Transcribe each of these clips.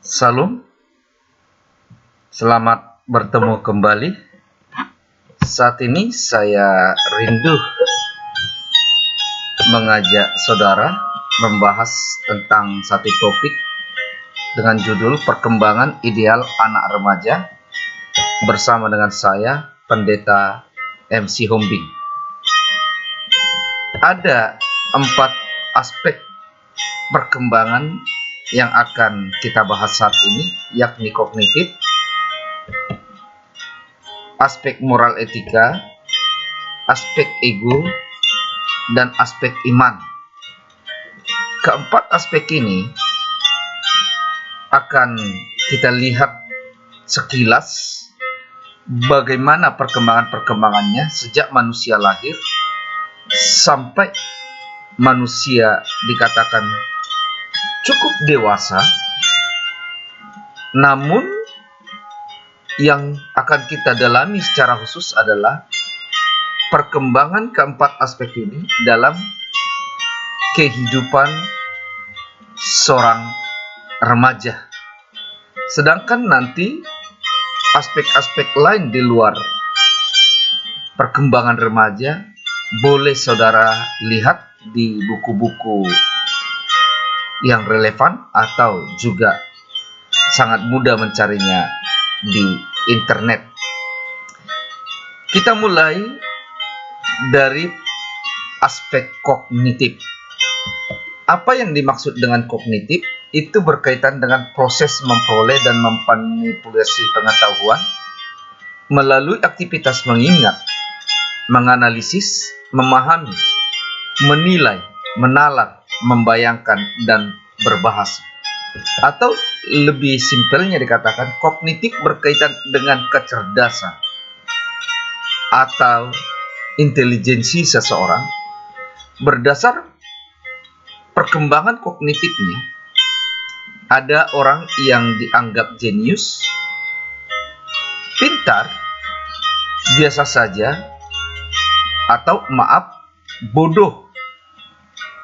Salam, selamat bertemu kembali. Saat ini saya rindu mengajak saudara membahas tentang satu topik dengan judul perkembangan ideal anak remaja bersama dengan saya, Pendeta MC Hombing. Ada 4 aspek perkembangan yang akan kita bahas saat ini, yakni kognitif, aspek moral etika, aspek ego, dan aspek iman. Keempat aspek ini akan kita lihat sekilas bagaimana perkembangannya sejak manusia lahir sampai manusia dikatakan cukup dewasa, namun yang akan kita dalami secara khusus adalah perkembangan keempat aspek ini dalam kehidupan seorang remaja. Sedangkan nanti aspek-aspek lain di luar perkembangan remaja boleh saudara lihat di buku-buku yang relevan atau juga sangat mudah mencarinya di internet. Kita mulai dari aspek kognitif. Apa yang dimaksud dengan kognitif? Itu berkaitan dengan proses memperoleh dan memanipulasi pengetahuan melalui aktivitas mengingat, menganalisis, memahami, menilai, menalar, membayangkan, dan berbahasa. Atau lebih simpelnya dikatakan kognitif berkaitan dengan kecerdasan atau intelijensi seseorang. Berdasar perkembangan kognitifnya, ada orang yang dianggap jenius, pintar, biasa saja, atau bodoh,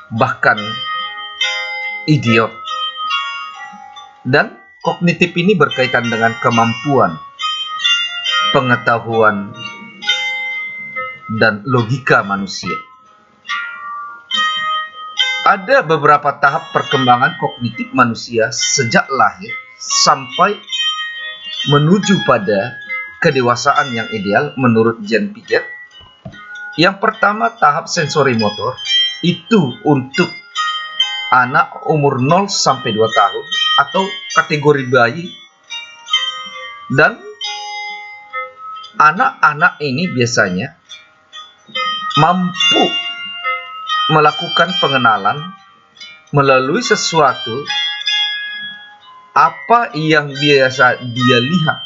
bahkan idiot. Dan kognitif ini berkaitan dengan kemampuan, pengetahuan, dan logika manusia. Ada beberapa tahap perkembangan kognitif manusia sejak lahir sampai menuju pada kedewasaan yang ideal menurut Jean Piaget. Yang pertama, tahap sensori motor. Itu untuk anak umur 0 sampai 2 tahun atau kategori bayi. Dan anak-anak ini biasanya mampu melakukan pengenalan melalui sesuatu apa yang biasa dia lihat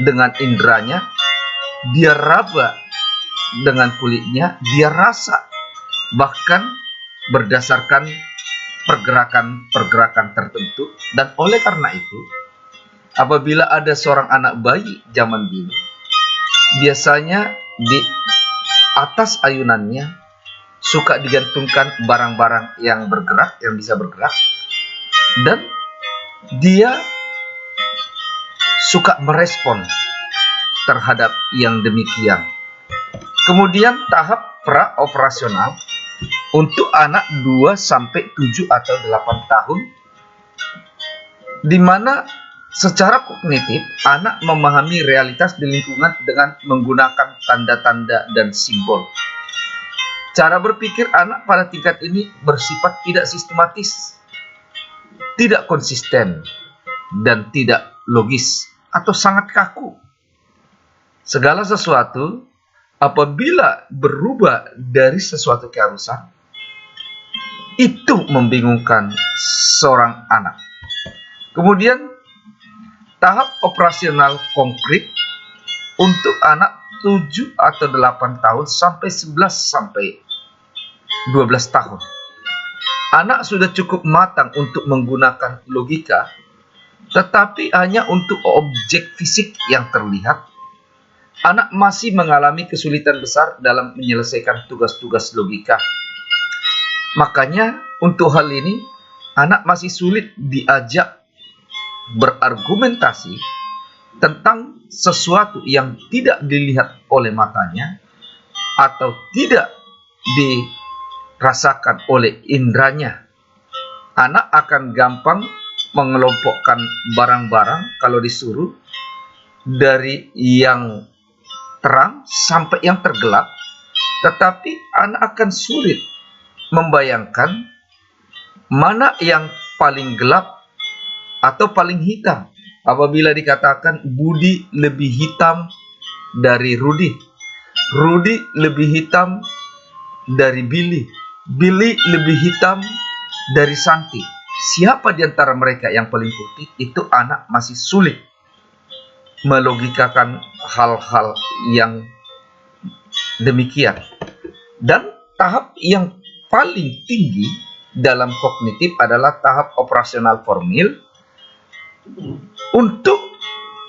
dengan inderanya, dia raba dengan kulitnya, dia rasa, bahkan berdasarkan pergerakan-pergerakan tertentu. Dan oleh karena itu, apabila ada seorang anak bayi zaman dulu, biasanya di atas ayunannya suka digantungkan barang-barang yang bergerak, yang bisa bergerak, dan dia suka merespon terhadap yang demikian. Kemudian tahap pra-operasional untuk anak 2 sampai 7 atau 8 tahun, di mana secara kognitif anak memahami realitas di lingkungan dengan menggunakan tanda-tanda dan simbol. Cara berpikir anak pada tingkat ini bersifat tidak sistematis, tidak konsisten, dan tidak logis atau sangat kaku. Segala sesuatu apabila berubah dari sesuatu keharusan, itu membingungkan seorang anak. Kemudian tahap operasional konkret untuk anak 7 atau 8 tahun sampai 11 sampai 12 tahun. Anak sudah cukup matang untuk menggunakan logika, tetapi hanya untuk objek fisik yang terlihat. Anak masih mengalami kesulitan besar dalam menyelesaikan tugas-tugas logika. Makanya untuk hal ini, anak masih sulit diajak berargumentasi tentang sesuatu yang tidak dilihat oleh matanya atau tidak dirasakan oleh indranya. Anak akan gampang mengelompokkan barang-barang kalau disuruh dari yang terang sampai yang tergelap, tetapi anak akan sulit membayangkan mana yang paling gelap atau paling hitam. Apabila dikatakan Budi lebih hitam dari Rudi, Rudi lebih hitam dari Billy, Billy lebih hitam dari Santi. Siapa di antara mereka yang paling putih? Itu anak masih sulit melogikakan hal-hal yang demikian. Dan tahap yang paling tinggi dalam kognitif adalah tahap operasional formil untuk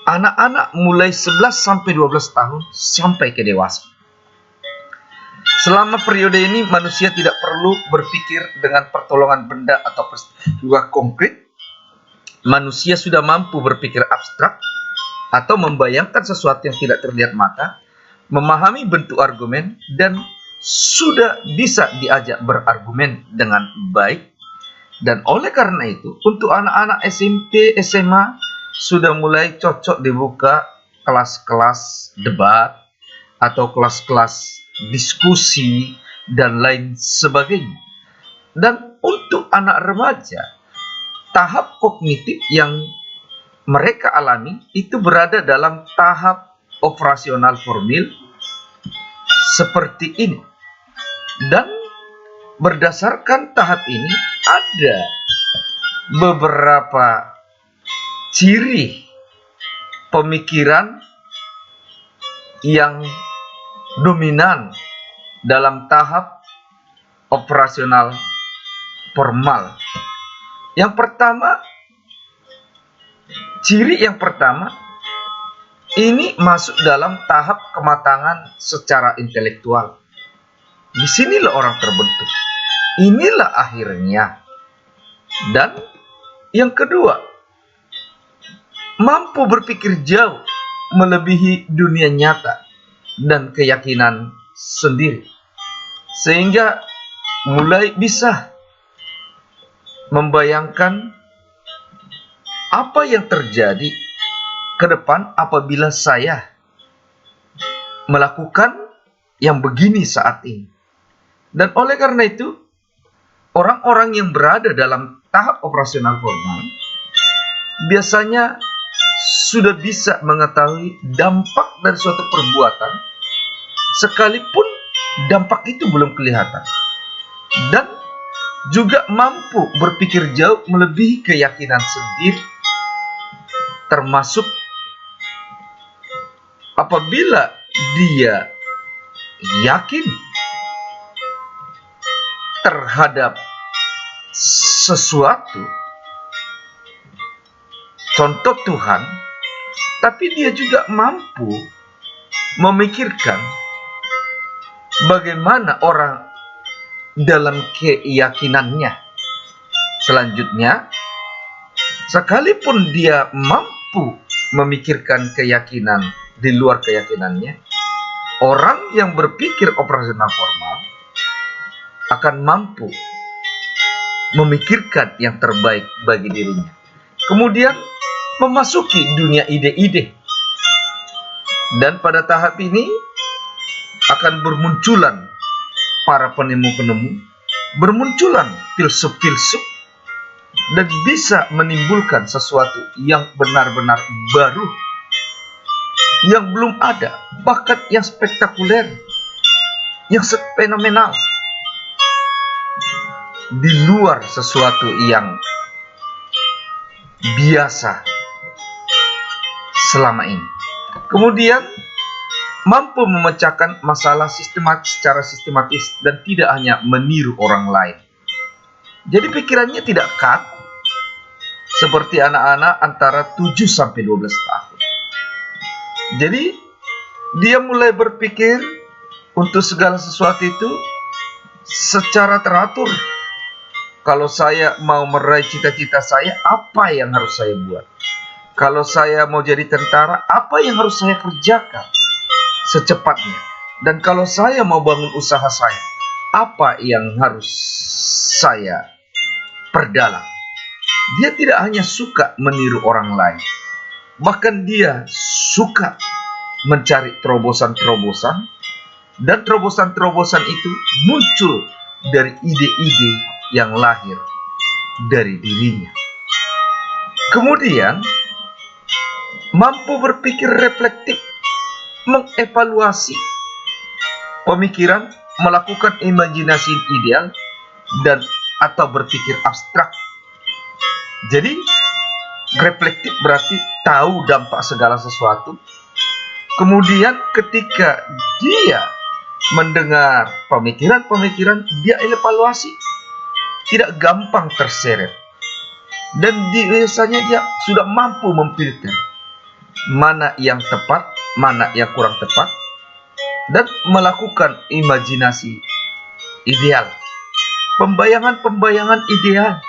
anak-anak mulai 11 sampai 12 tahun sampai ke dewasa. Selama periode ini manusia tidak perlu berpikir dengan pertolongan benda atau peristiwa konkret. Manusia sudah mampu berpikir abstrak atau membayangkan sesuatu yang tidak terlihat mata, memahami bentuk argumen, dan sudah bisa diajak berargumen dengan baik. Dan oleh karena itu, untuk anak-anak SMP, SMA, sudah mulai cocok dibuka kelas-kelas debat atau kelas-kelas diskusi dan lain sebagainya. Dan untuk anak remaja, tahap kognitif yang mereka alami itu berada dalam tahap operasional formil seperti ini. Dan berdasarkan tahap ini ada beberapa ciri pemikiran yang dominan dalam tahap operasional formal. Yang pertama, ciri yang pertama, ini masuk dalam tahap kematangan secara intelektual. Disinilah orang terbentuk. Inilah akhirnya. Dan yang kedua, mampu berpikir jauh melebihi dunia nyata dan keyakinan sendiri, sehingga mulai bisa membayangkan apa yang terjadi ke depan apabila saya melakukan yang begini saat ini. Dan oleh karena itu, orang-orang yang berada dalam tahap operasional formal biasanya sudah bisa mengetahui dampak dari suatu perbuatan sekalipun dampak itu belum kelihatan, dan juga mampu berpikir jauh melebihi keyakinan sendiri, termasuk apabila dia yakin terhadap sesuatu, contoh Tuhan, tapi dia juga mampu memikirkan bagaimana orang dalam keyakinannya. Selanjutnya, sekalipun dia mampu memikirkan keyakinan di luar keyakinannya, orang yang berpikir operasional formal akan mampu memikirkan yang terbaik bagi dirinya. Kemudian memasuki dunia ide-ide. Dan pada tahap ini akan bermunculan para penemu-penemu, bermunculan filsuf-filsuf, dan bisa menimbulkan sesuatu yang benar-benar baru, yang belum ada, bahkan yang spektakuler, yang fenomenal, di luar sesuatu yang biasa selama ini. Kemudian mampu memecahkan masalah secara sistematis dan tidak hanya meniru orang lain. Jadi pikirannya tidak kaku seperti anak-anak antara 7 sampai 12 tahun. Jadi dia mulai berpikir untuk segala sesuatu itu secara teratur, Kalau saya mau meraih cita-cita saya, apa yang harus saya buat? Kalau saya mau jadi tentara, apa yang harus saya kerjakan secepatnya? Dan kalau saya mau bangun usaha saya, apa yang harus saya perdalam? Dia tidak hanya suka meniru orang lain, bahkan dia suka mencari terobosan-terobosan, dan terobosan-terobosan itu muncul dari ide-ide yang lahir dari dirinya. Kemudian, mampu berpikir reflektif, mengevaluasi pemikiran, melakukan imajinasi ideal, dan atau berpikir abstrak. Jadi, reflektif berarti tahu dampak segala sesuatu. Kemudian ketika dia mendengar pemikiran-pemikiran, dia evaluasi, tidak gampang terseret. Dan biasanya dia sudah mampu memfilter mana yang tepat, mana yang kurang tepat, dan melakukan imajinasi ideal. Pembayangan-pembayangan ideal.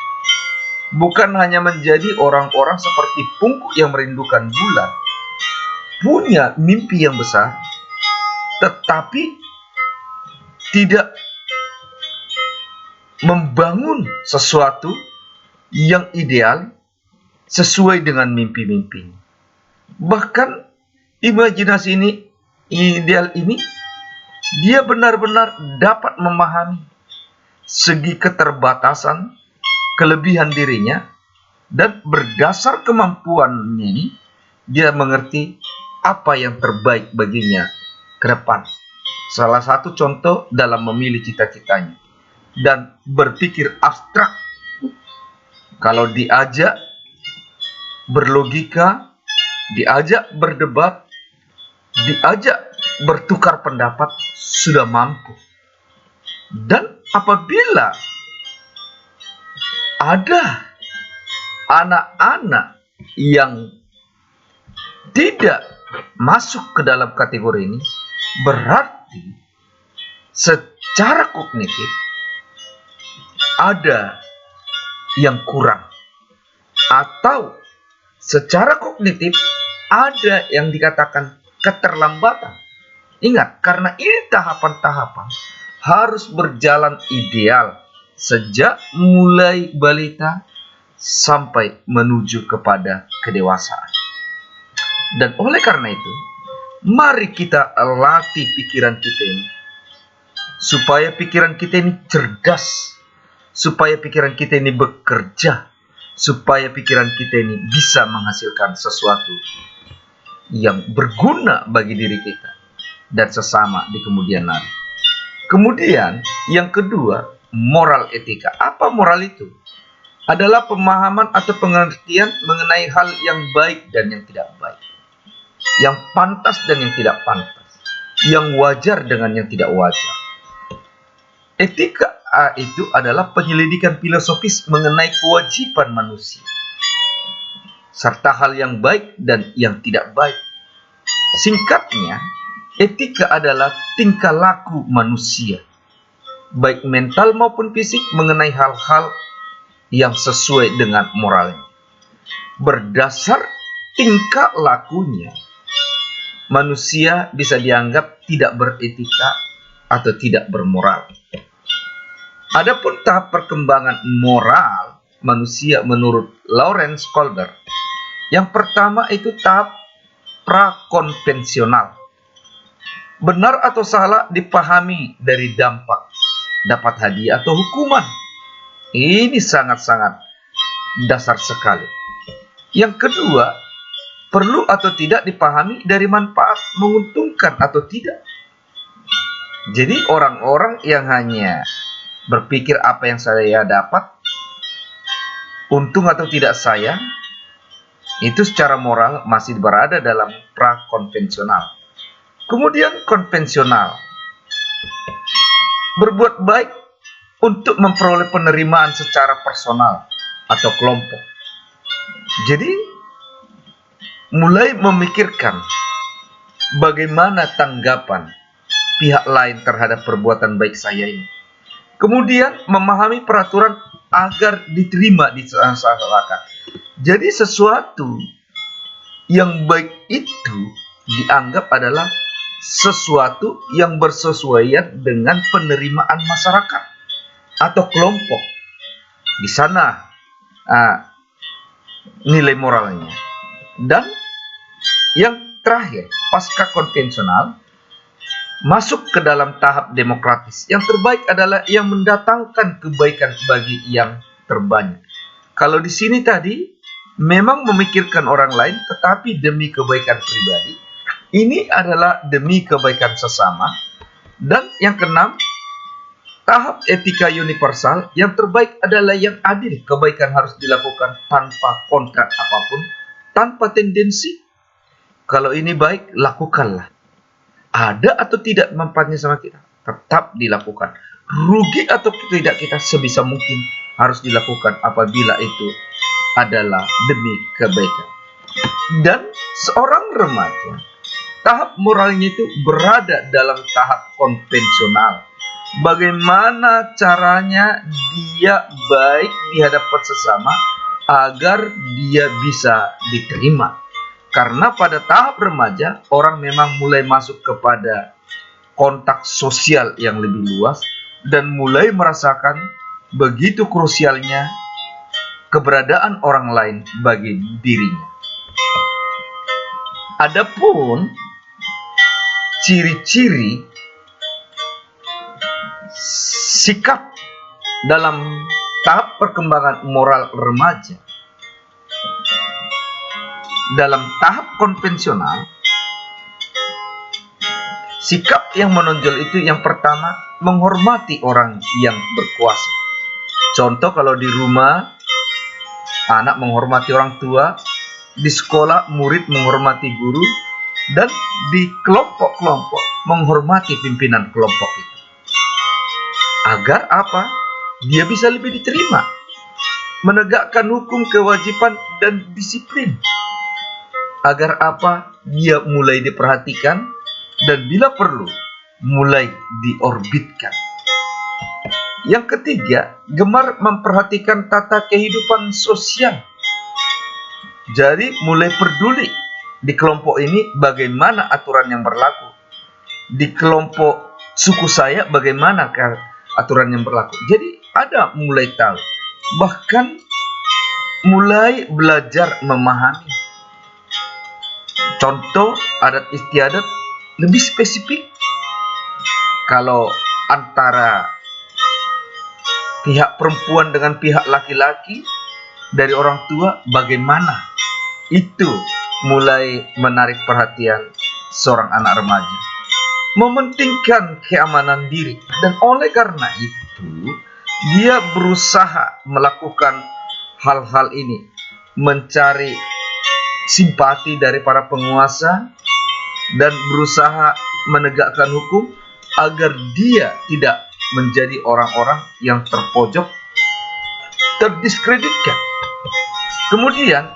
Bukan hanya menjadi orang-orang seperti pungku yang merindukan bulan, punya mimpi yang besar, tetapi tidak membangun sesuatu yang ideal sesuai dengan mimpi-mimpinya. Bahkan imajinasi ini, ideal ini, dia benar-benar dapat memahami segi keterbatasan, kelebihan dirinya, dan berdasar kemampuannya ini, dia mengerti apa yang terbaik baginya ke depan. Salah satu contoh dalam memilih cita-citanya. Dan berpikir abstrak. Kalau diajak berlogika, diajak berdebat, diajak bertukar pendapat, sudah mampu. Dan apabila ada anak-anak yang tidak masuk ke dalam kategori ini, berarti secara kognitif ada yang kurang, atau secara kognitif ada yang dikatakan keterlambatan. Ingat, karena ini tahapan-tahapan harus berjalan ideal sejak mulai balita sampai menuju kepada kedewasaan. Dan oleh karena itu, mari kita latih pikiran kita ini, supaya pikiran kita ini cerdas, supaya pikiran kita ini bekerja, supaya pikiran kita ini bisa menghasilkan sesuatu yang berguna bagi diri kita dan sesama di kemudian hari. Kemudian yang kedua, moral etika. Apa moral itu? Adalah pemahaman atau pengertian mengenai hal yang baik dan yang tidak baik, yang pantas dan yang tidak pantas, yang wajar dengan yang tidak wajar. Etika itu adalah penyelidikan filosofis mengenai kewajiban manusia, serta hal yang baik dan yang tidak baik. Singkatnya, etika adalah tingkah laku manusia, baik mental maupun fisik, mengenai hal-hal yang sesuai dengan moralnya. Berdasar tingkah lakunya, manusia bisa dianggap tidak beretika atau tidak bermoral. Adapun tahap perkembangan moral manusia menurut Lawrence Kohlberg, yang pertama itu tahap prakonvensional. Benar atau salah dipahami dari dampak, dapat hadiah atau hukuman. Ini sangat-sangat dasar sekali. Yang kedua, perlu atau tidak dipahami dari manfaat, menguntungkan atau tidak. Jadi orang-orang yang hanya berpikir apa yang saya dapat, untung atau tidak saya, itu secara moral masih berada dalam prakonvensional. Kemudian konvensional, berbuat baik untuk memperoleh penerimaan secara personal atau kelompok. Jadi mulai memikirkan bagaimana tanggapan pihak lain terhadap perbuatan baik saya ini. Kemudian memahami peraturan agar diterima di masyarakat. Jadi sesuatu yang baik itu dianggap adalah sesuatu yang bersesuaian dengan penerimaan masyarakat atau kelompok. Di sana nilai moralnya. Dan yang terakhir, pasca konvensional masuk ke dalam tahap demokratis. Yang terbaik adalah yang mendatangkan kebaikan bagi yang terbanyak. Kalau di sini tadi memang memikirkan orang lain tetapi demi kebaikan pribadi. Ini adalah demi kebaikan sesama. Dan yang keenam, tahap etika universal. Yang terbaik adalah yang adil. Kebaikan harus dilakukan tanpa kontrak apapun, tanpa tendensi. Kalau ini baik, lakukanlah. Ada atau tidak manfaatnya sama kita, tetap dilakukan. Rugi atau tidak kita, sebisa mungkin harus dilakukan apabila itu adalah demi kebaikan. Dan seorang remaja, tahap moralnya itu berada dalam tahap konvensional. Bagaimana caranya dia baik di hadapan sesama agar dia bisa diterima. Karena pada tahap remaja, orang memang mulai masuk kepada kontak sosial yang lebih luas dan mulai merasakan begitu krusialnya keberadaan orang lain bagi dirinya. Adapun ciri-ciri sikap dalam tahap perkembangan moral remaja dalam tahap konvensional, sikap yang menonjol itu yang pertama, menghormati orang yang berkuasa. Contoh kalau di rumah, anak menghormati orang tua, di sekolah murid menghormati guru, dan di kelompok-kelompok menghormati pimpinan kelompok itu. Agar apa? Dia bisa lebih diterima. Menegakkan hukum, kewajiban, dan disiplin. Agar apa? Dia mulai diperhatikan dan bila perlu mulai diorbitkan. Yang ketiga, gemar memperhatikan tata kehidupan sosial. Jadi mulai peduli di kelompok ini bagaimana aturan yang berlaku. Di kelompok suku saya bagaimana aturan yang berlaku. Jadi ada mulai tahu. Bahkan mulai belajar memahami. Contoh adat istiadat lebih spesifik. Kalau antara pihak perempuan dengan pihak laki-laki dari orang tua bagaimana? Itu mulai menarik perhatian seorang anak remaja. Mementingkan keamanan diri. Dan oleh karena itu dia berusaha melakukan hal-hal ini. Mencari simpati dari para penguasa dan berusaha menegakkan hukum agar dia tidak menjadi orang-orang yang terpojok, terdiskreditkan. Kemudian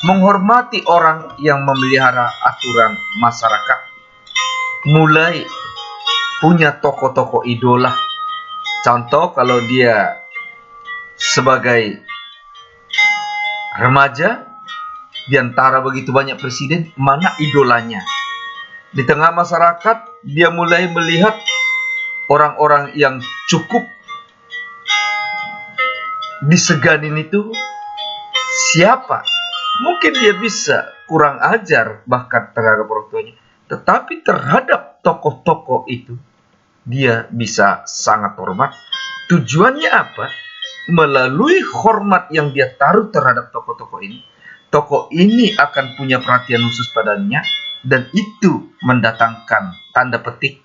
menghormati orang yang memelihara aturan masyarakat. Mulai punya tokoh-tokoh idola. Contoh kalau dia sebagai remaja, di antara begitu banyak presiden, mana idolanya? Di tengah masyarakat, dia mulai melihat orang-orang yang cukup diseganin itu siapa? Mungkin dia bisa kurang ajar bahkan terhadap orang tuanya, tetapi terhadap tokoh-tokoh itu dia bisa sangat hormat. Tujuannya apa? Melalui hormat yang dia taruh terhadap tokoh-tokoh ini akan punya perhatian khusus padanya, dan itu mendatangkan tanda petik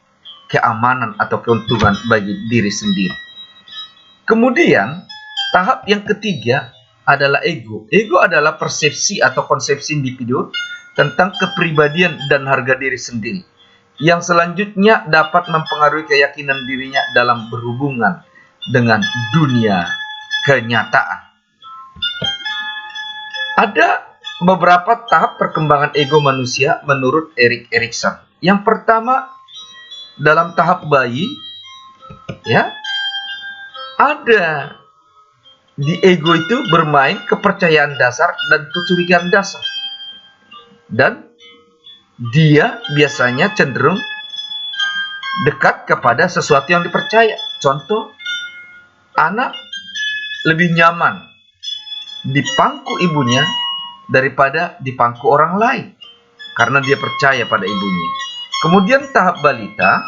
keamanan atau keuntungan bagi diri sendiri. Kemudian tahap yang ketiga adalah ego. Ego adalah persepsi atau konsepsi individu tentang kepribadian dan harga diri sendiri, yang selanjutnya dapat mempengaruhi keyakinan dirinya dalam berhubungan dengan dunia kenyataan. Ada beberapa tahap perkembangan ego manusia menurut Erik Erikson. Yang pertama, dalam tahap bayi, ya, ada di ego itu bermain kepercayaan dasar dan kecurigaan dasar. Dan dia biasanya cenderung dekat kepada sesuatu yang dipercaya. Contoh, anak lebih nyaman di pangku ibunya daripada di pangku orang lain karena dia percaya pada ibunya. Kemudian tahap balita,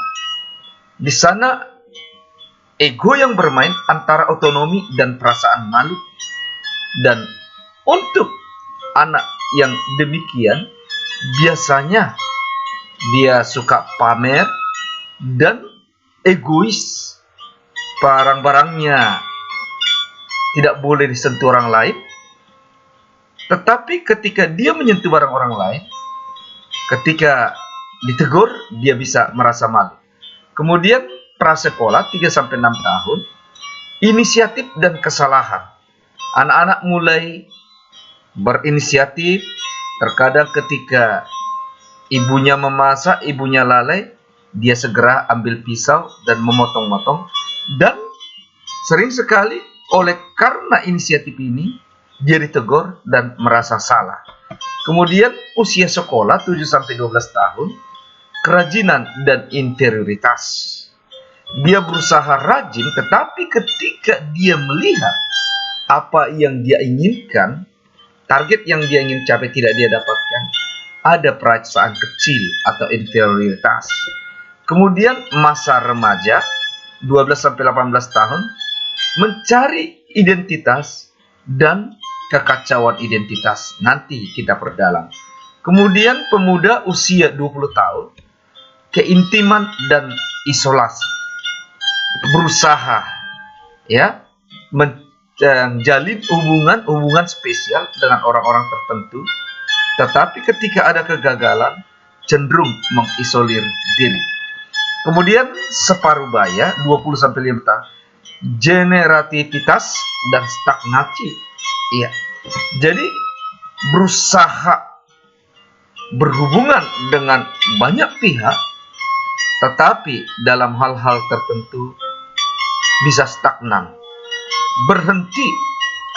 di sana ego yang bermain antara otonomi dan perasaan malu. Dan untuk anak yang demikian, biasanya dia suka pamer dan egois. Barang-barangnya tidak boleh disentuh orang lain. Tetapi ketika dia menyentuh barang orang lain, ketika ditegur, dia bisa merasa malu. Kemudian prasekolah 3-6 tahun, inisiatif dan kesalahan. Anak-anak mulai berinisiatif. Terkadang ketika ibunya memasak, ibunya lalai, dia segera ambil pisau dan memotong-motong. Dan sering sekali karena inisiatif ini, dia ditegur dan merasa salah. Kemudian usia sekolah 7-12 tahun, kerajinan dan interioritas. Dia berusaha rajin, tetapi ketika dia melihat apa yang dia inginkan, target yang dia ingin capai tidak dia dapatkan, ada perasaan kecil atau inferioritas. Kemudian masa remaja 12-18 tahun, mencari identitas dan kekacauan identitas. Nanti kita perdalam. Kemudian pemuda usia 20 tahun, keintiman dan isolasi. Berusaha menjalin hubungan spesial dengan orang-orang tertentu, tetapi ketika ada kegagalan, cenderung mengisolir diri. Kemudian separuh baya 20-5 tahun, generativitas dan stagnasi. Iya. Jadi berusaha berhubungan dengan banyak pihak, tetapi dalam hal-hal tertentu bisa stagnan. Berhenti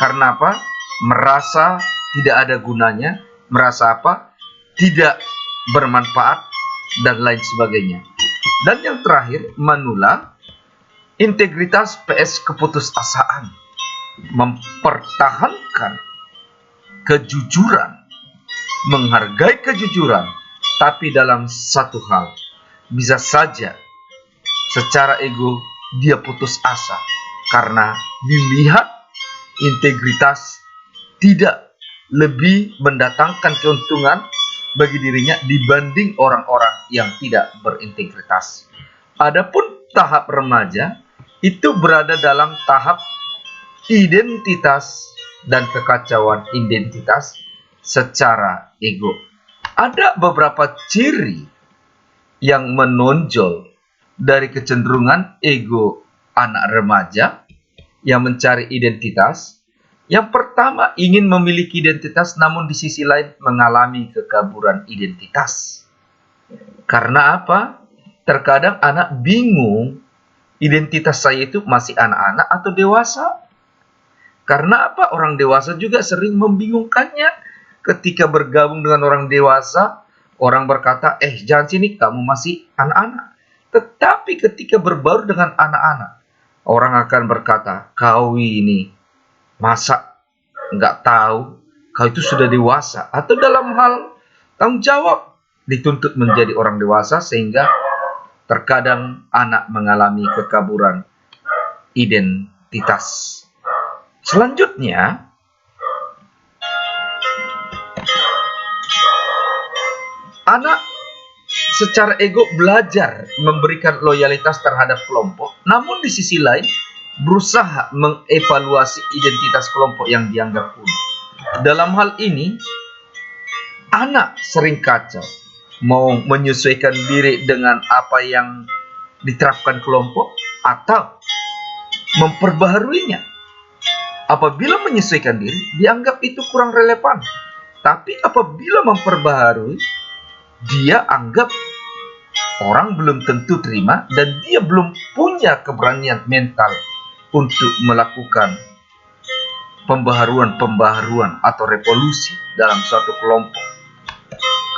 karena apa? Merasa tidak ada gunanya, merasa apa? Tidak bermanfaat dan lain sebagainya. Dan yang terakhir, manula, integritas PS keputusasaan. Mempertahankan kejujuran, menghargai kejujuran, tapi dalam satu hal, bisa saja secara ego dia putus asa karena dilihat integritas tidak lebih mendatangkan keuntungan bagi dirinya dibanding orang-orang yang tidak berintegritas. Adapun tahap remaja itu berada dalam tahap identitas dan kekacauan identitas secara ego. Ada beberapa ciri yang menonjol dari kecenderungan ego anak remaja yang mencari identitas. Yang pertama, ingin memiliki identitas namun di sisi lain mengalami kekaburan identitas. Karena apa? Terkadang anak bingung, identitas saya itu masih anak-anak atau dewasa? Karena apa? Orang dewasa juga sering membingungkannya. Ketika bergabung dengan orang dewasa, orang berkata, jangan sini, kamu masih anak-anak. Tetapi ketika berbaur dengan anak-anak, orang akan berkata, kau ini masa nggak tahu, kau itu sudah dewasa. Atau dalam hal tanggung jawab, dituntut menjadi orang dewasa, sehingga terkadang anak mengalami kekaburan identitas. Selanjutnya, anak secara ego belajar memberikan loyalitas terhadap kelompok, namun di sisi lain berusaha mengevaluasi identitas kelompok yang dianggap punah. Dalam hal ini, anak sering kacau, mau menyesuaikan diri dengan apa yang diterapkan kelompok atau memperbaharuinya. Apabila menyesuaikan diri, dianggap itu kurang relevan. Tapi apabila memperbaharui, dia anggap orang belum tentu terima dan dia belum punya keberanian mental untuk melakukan pembaharuan atau revolusi dalam suatu kelompok.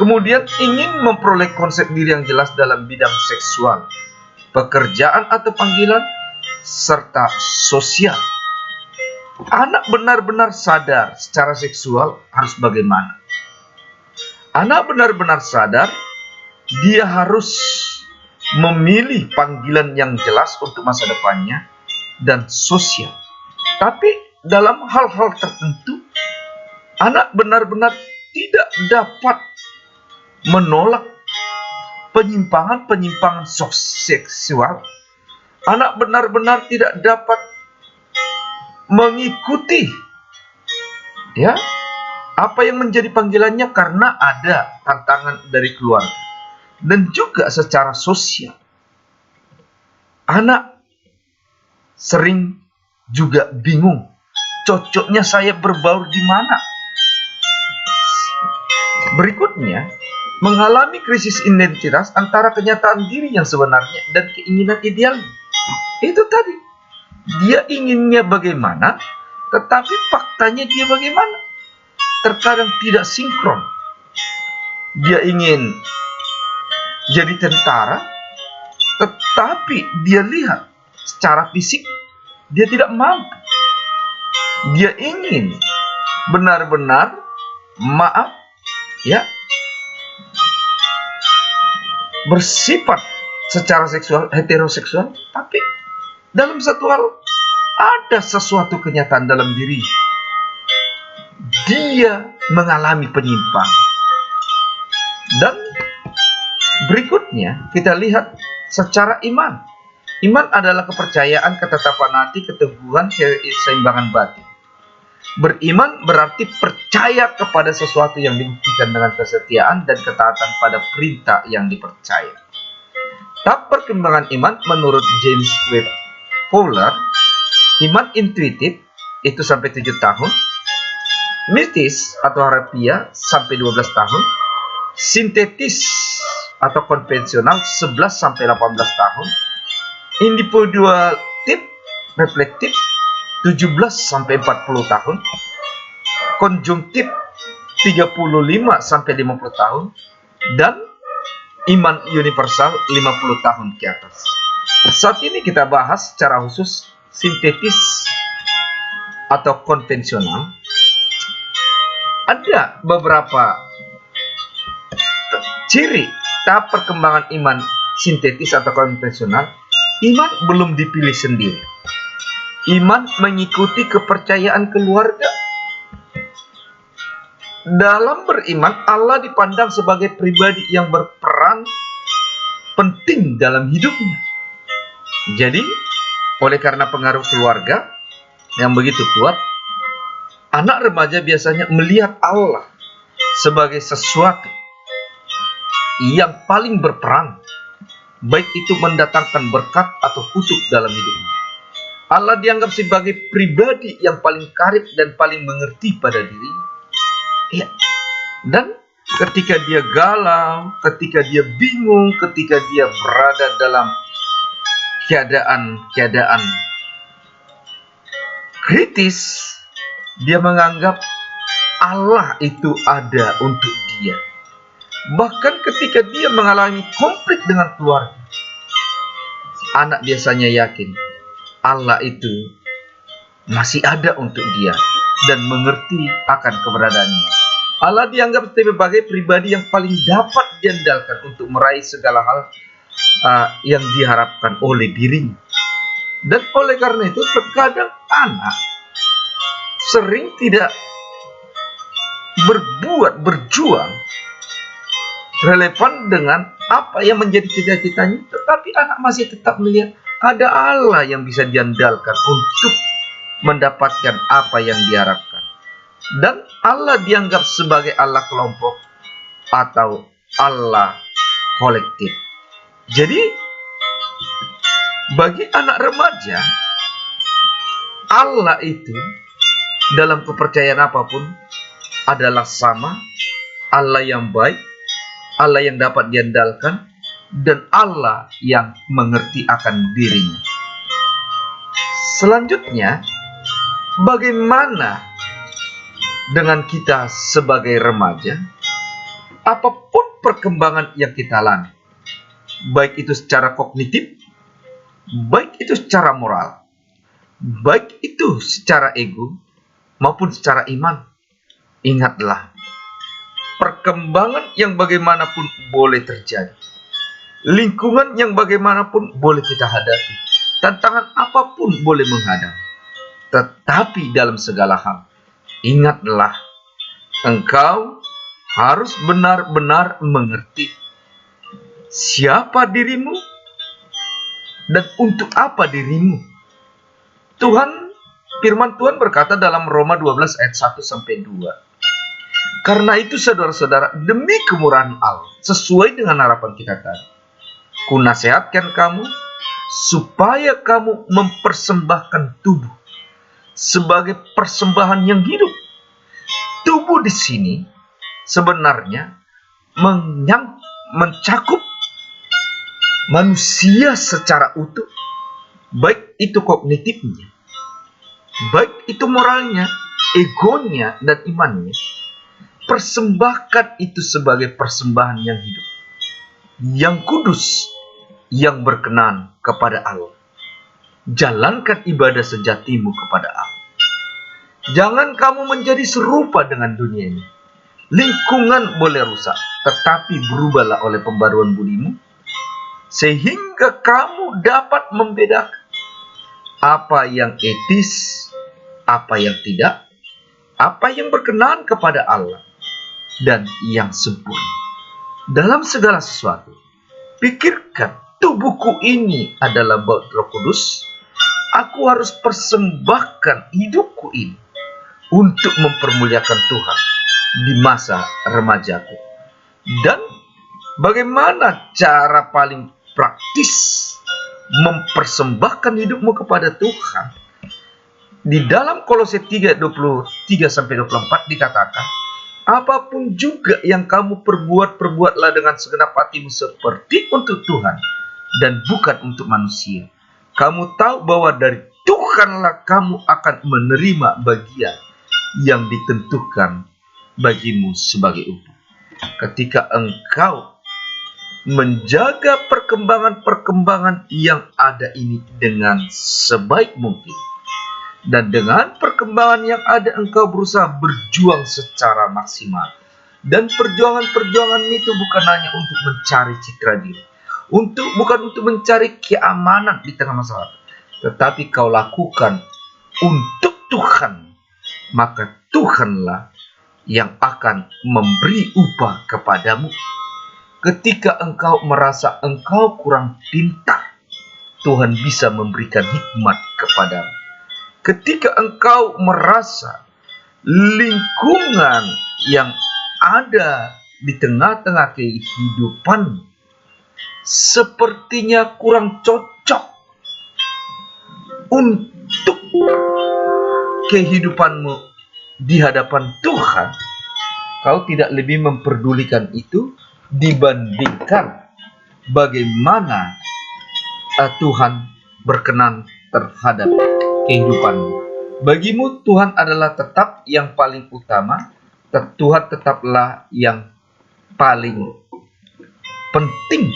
Kemudian ingin memperoleh konsep diri yang jelas dalam bidang seksual, pekerjaan atau panggilan, serta sosial. Anak benar-benar sadar secara seksual harus bagaimana. Anak benar-benar sadar dia harus memilih panggilan yang jelas untuk masa depannya dan sosial. Tapi dalam hal-hal tertentu, anak benar-benar tidak dapat menolak penyimpangan-penyimpangan seksual. Anak benar-benar tidak dapat mengikuti apa yang menjadi panggilannya karena ada tantangan dari keluarga dan juga secara sosial. Anak sering juga bingung, cocoknya saya berbaur di mana? Berikutnya, mengalami krisis identitas antara kenyataan diri yang sebenarnya dan keinginan ideal. Itu tadi, dia inginnya bagaimana, tetapi faktanya dia bagaimana. Terkadang tidak sinkron. Dia ingin jadi tentara, tetapi dia lihat secara fisik dia tidak mampu. Dia ingin benar-benar bersifat secara seksual heteroseksual, tapi dalam satu hal ada sesuatu kenyataan dalam diri. Dia mengalami penyimpangan. Dan berikutnya kita lihat secara iman. Iman adalah kepercayaan, ketetapan hati, keteguhan, keseimbangan batin. Beriman berarti percaya kepada sesuatu yang dibuktikan dengan kesetiaan dan ketaatan pada perintah yang dipercaya. Tahap perkembangan iman menurut James Webb Fowler, iman intuitif itu sampai 7 tahun, mistis atau harafiah sampai 12 tahun, sintetis atau konvensional 11 sampai 18 tahun, individuatif reflektif 17 sampai 40 tahun, konjungtif 35 sampai 50 tahun, dan iman universal 50 tahun ke atas. Saat ini kita bahas secara khusus sintetis atau konvensional. Ada beberapa ciri tahap perkembangan iman sintetis atau konvensional. Iman belum dipilih sendiri. Iman mengikuti kepercayaan keluarga. Dalam beriman, Allah dipandang sebagai pribadi yang berperan penting dalam hidupnya. Jadi, oleh karena pengaruh keluarga yang begitu kuat, anak remaja biasanya melihat Allah sebagai sesuatu yang paling berperan, baik itu mendatangkan berkat atau kutuk dalam hidupnya. Allah dianggap sebagai pribadi yang paling karib dan paling mengerti pada dirinya. Ya. Dan ketika dia galau, ketika dia bingung, ketika dia berada dalam keadaan kritis, dia menganggap Allah itu ada untuk dia. Bahkan ketika dia mengalami konflik dengan keluarga, anak biasanya yakin Allah itu masih ada untuk dia dan mengerti akan keberadaannya. Allah dianggap sebagai pribadi yang paling dapat diandalkan untuk meraih segala hal yang diharapkan oleh dirinya. Dan oleh karena itu terkadang anak sering tidak berjuang relevan dengan apa yang menjadi cita-citanya, tetapi anak masih tetap melihat ada Allah yang bisa diandalkan untuk mendapatkan apa yang diharapkan. Dan Allah dianggap sebagai Allah kelompok atau Allah kolektif. Jadi, bagi anak remaja, Allah itu dalam kepercayaan apapun adalah sama, Allah yang baik, Allah yang dapat diandalkan, dan Allah yang mengerti akan dirinya. Selanjutnya, Bagaimana dengan kita sebagai remaja? Apapun perkembangan yang kita alami, baik itu secara kognitif, baik itu secara moral, baik itu secara ego, maupun secara iman, ingatlah, perkembangan yang bagaimanapun boleh terjadi, lingkungan yang bagaimanapun boleh kita hadapi, tantangan apapun boleh menghadap, tetapi dalam segala hal, ingatlah, engkau harus benar-benar mengerti siapa dirimu dan untuk apa dirimu. Firman Tuhan berkata dalam Roma 12 ayat 1-2. Karena itu saudara-saudara, demi kemurahan Allah, sesuai dengan harapan kita tadi, kunasihatkan kamu supaya kamu mempersembahkan tubuh sebagai persembahan yang hidup. Tubuh di sini sebenarnya mencakup manusia secara utuh, baik itu kognitifnya, baik itu moralnya, egonya, dan imannya. Persembahkan itu sebagai persembahan yang hidup, yang kudus, yang berkenan kepada Allah. Jalankan ibadah sejatimu kepada Allah. Jangan kamu menjadi serupa dengan dunia ini. Lingkungan boleh rusak, tetapi berubahlah oleh pembaruan budimu, sehingga kamu dapat membedakan apa yang etis, apa yang tidak, apa yang berkenan kepada Allah, dan yang sempurna. Dalam segala sesuatu, pikirkan, tubuhku ini adalah bait Roh Kudus. Aku harus persembahkan hidupku ini untuk mempermuliakan Tuhan di masa remajaku. Dan bagaimana cara paling praktis mempersembahkan hidupmu kepada Tuhan? Di dalam Kolose 3:23-24 dikatakan, apapun juga yang kamu perbuat, perbuatlah dengan segenap hatimu seperti untuk Tuhan dan bukan untuk manusia. Kamu tahu bahwa dari Tuhanlah kamu akan menerima bagian yang ditentukan bagimu sebagai upah. Ketika engkau menjaga perkembangan-perkembangan yang ada ini dengan sebaik mungkin, dan dengan perkembangan yang ada engkau berusaha berjuang secara maksimal. Dan perjuangan-perjuangan itu bukan hanya untuk mencari citra diri, bukan untuk mencari keamanan di tengah masalah, tetapi kau lakukan untuk Tuhan, maka Tuhanlah yang akan memberi upah kepadamu. Ketika engkau merasa engkau kurang pintar, Tuhan bisa memberikan hikmat kepadamu. Ketika engkau merasa lingkungan yang ada di tengah-tengah kehidupan sepertinya kurang cocok untuk kehidupanmu di hadapan Tuhan, kau tidak lebih memperdulikan itu dibandingkan bagaimana Tuhan berkenan terhadap kehidupanmu. Bagimu Tuhan adalah tetap yang paling utama. Tuhan tetaplah yang paling penting.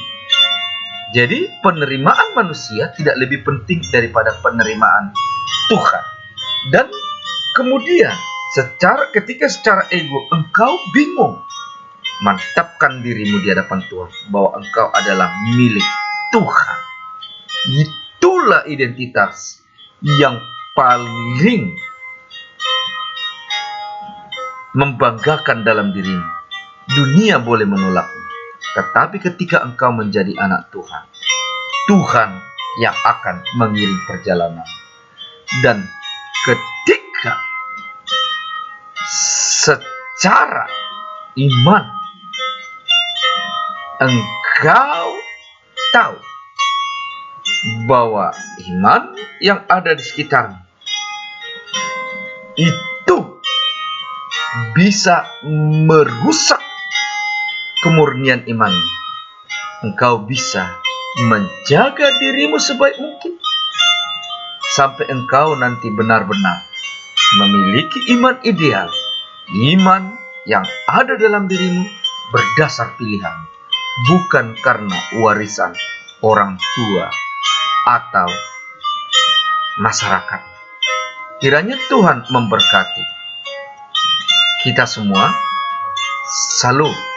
Jadi penerimaan manusia tidak lebih penting daripada penerimaan Tuhan. Dan kemudian ketika secara ego engkau bingung, mantapkan dirimu di hadapan Tuhan bahwa engkau adalah milik Tuhan. Itulah identitas yang paling membanggakan dalam dirimu. Dunia boleh menolakmu, tetapi ketika engkau menjadi anak Tuhan, Tuhan yang akan mengiring perjalanan. Dan ketika secara iman engkau tahu bahwa iman yang ada di sekitarmu itu bisa merusak kemurnian imanmu, engkau bisa menjaga dirimu sebaik mungkin sampai engkau nanti benar-benar memiliki iman ideal, iman yang ada dalam dirimu berdasar pilihan, bukan karena warisan orang tua atau masyarakat. Kiranya Tuhan memberkati kita semua. Salam.